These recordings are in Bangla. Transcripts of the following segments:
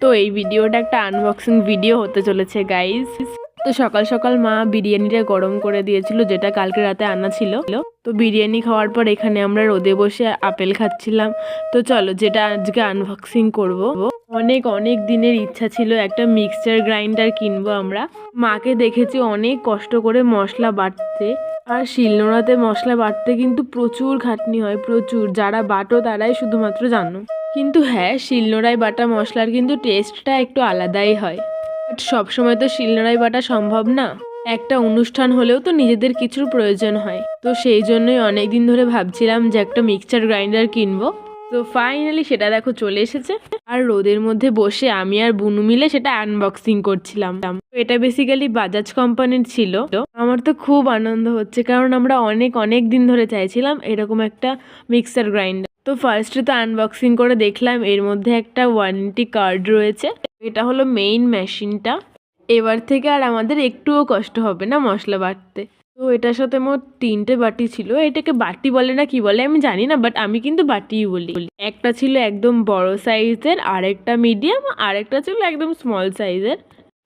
তো এই ভিডিওটা একটা আনবক্সিং ভিডিও হতে চলেছে গাইস। তো সকাল সকাল মা বিরিয়ানিটা গরম করে দিয়েছিল, যেটা কালকে রাতে আনা ছিল। তো বিরিয়ানি খাওয়ার পর এখানে আমরা রোদে বসে আপেল খাচ্ছিলাম। তো চলো, যেটা আজকে আনবক্সিং করব। অনেক অনেক দিনের ইচ্ছা ছিল একটা মিক্সচার গ্রাইন্ডার কিনবো আমরা। মাকে দেখেছি অনেক কষ্ট করে মশলা বাটতে, আর শিলনোড়াতে মশলা বাটতে কিন্তু প্রচুর খাটনি হয়, প্রচুর। যারা বাটো তারাই শুধুমাত্র জানো। কিন্তু হ্যাঁ, শিলনোড়ায় বাটা মশলার কিন্তু টেস্টটা একটু আলাদাই হয়। বাট সবসময় তো শিলনোড়ায় বাটা সম্ভব না। একটা অনুষ্ঠান হলেও তো নিজেদের কিছুর প্রয়োজন হয়। তো সেই জন্যই অনেক দিন ধরে ভাবছিলাম যে একটা মিক্সচার গ্রাইন্ডার কিনবো। তো ফাইনালি সেটা দেখো চলে এসেছে। আর রোদের মধ্যে বসে আমি আর বুনু মিলে সেটা আনবক্সিং করছিলাম। তো এটা বেসিক্যালি বাজাজ কোম্পানির ছিল। আমার তো খুব আনন্দ হচ্ছে, কারণ আমরা অনেক অনেক দিন ধরে চাইছিলাম এরকম একটা মিক্সার গ্রাইন্ডার। তো ফার্স্টে তো আনবক্সিং করে দেখলাম এর মধ্যে একটা ওয়ারেন্টি কার্ড রয়েছে। এটা হলো মেইন মেশিনটা। এবার থেকে আর আমাদের একটুও কষ্ট হবে না মশলা বাটতে। তো এটার সাথে মোট 3টে বাটি ছিল। এটাকে বাটি বলে না কি বলে আমি জানি না, বাট আমি কিন্তু বাটিই বলি। একটা ছিল একদম বড় সাইজের, আরেকটা মিডিয়াম, আরেকটা ছিল একদম স্মল সাইজের।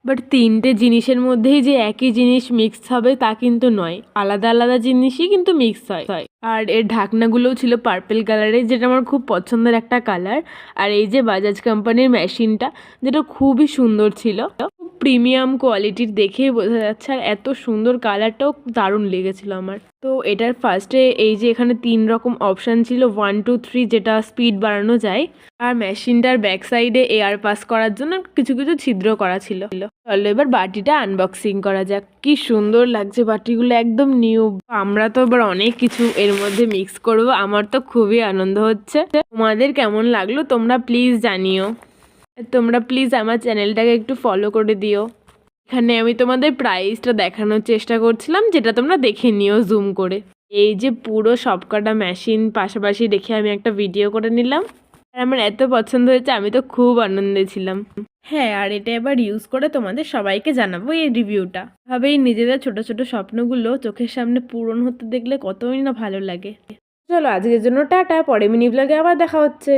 বাট 3টে জিনিসের মধ্যেই যে একই জিনিস মিক্স হবে তা কিন্তু নয়, আলাদা আলাদা জিনিসই কিন্তু মিক্স হয়। আর এর ঢাকনাগুলোও ছিল পার্পল কালারের, যেটা আমার খুব পছন্দের একটা কালার। আর এই যে বাজাজ কোম্পানির মেশিনটা, যেটা খুবই সুন্দর ছিল, প্রিমিয়াম কোয়ালিটির, দেখেই বোঝা যাচ্ছে। আর এত সুন্দর কালারটাও দারুণ লেগেছিল আমার। তো এটার ফার্স্টে এই যে এখানে 3 রকম অপশান ছিল, 1 2 3, যেটা স্পিড বাড়ানো যায়। আর মেশিনটার ব্যাক সাইডে এয়ার পাস করার জন্য কিছু কিছু ছিদ্র করা ছিল। চলো এবার বাটিটা আনবক্সিং করা যাক। কি সুন্দর লাগছে বাটিগুলো, একদম নিউ। আমরা তো এবার অনেক কিছু এর মধ্যে মিক্স করব। আমার তো খুবই আনন্দ হচ্ছে। তোমাদের কেমন লাগলো তোমরা প্লিজ জানিও। তোমরা প্লিজ আমার চ্যানেলটাকে একটু ফলো করে দিও। এখানে আমি তোমাদের প্রাইসটা দেখানোর চেষ্টা করছিলাম, যেটা তোমরা দেখে নিও জুম করে। এই যে পুরো সবকটা মেশিন পাশাপাশি রেখে আমি একটা ভিডিও করে নিলাম। আর আমার এত পছন্দ হয়েছে, আমি তো খুব আনন্দে ছিলাম। হ্যাঁ, আর এটা এবার ইউজ করে তোমাদের সবাইকে জানাবো এই রিভিউটা। ভাবেই নিজেদের ছোট ছোট স্বপ্নগুলো চোখের সামনে পূরণ হতে দেখলে কতই না ভালো লাগে। চলো আজকের জন্য টাটা, পরে মিনি ব্লগে আবার দেখা হচ্ছে।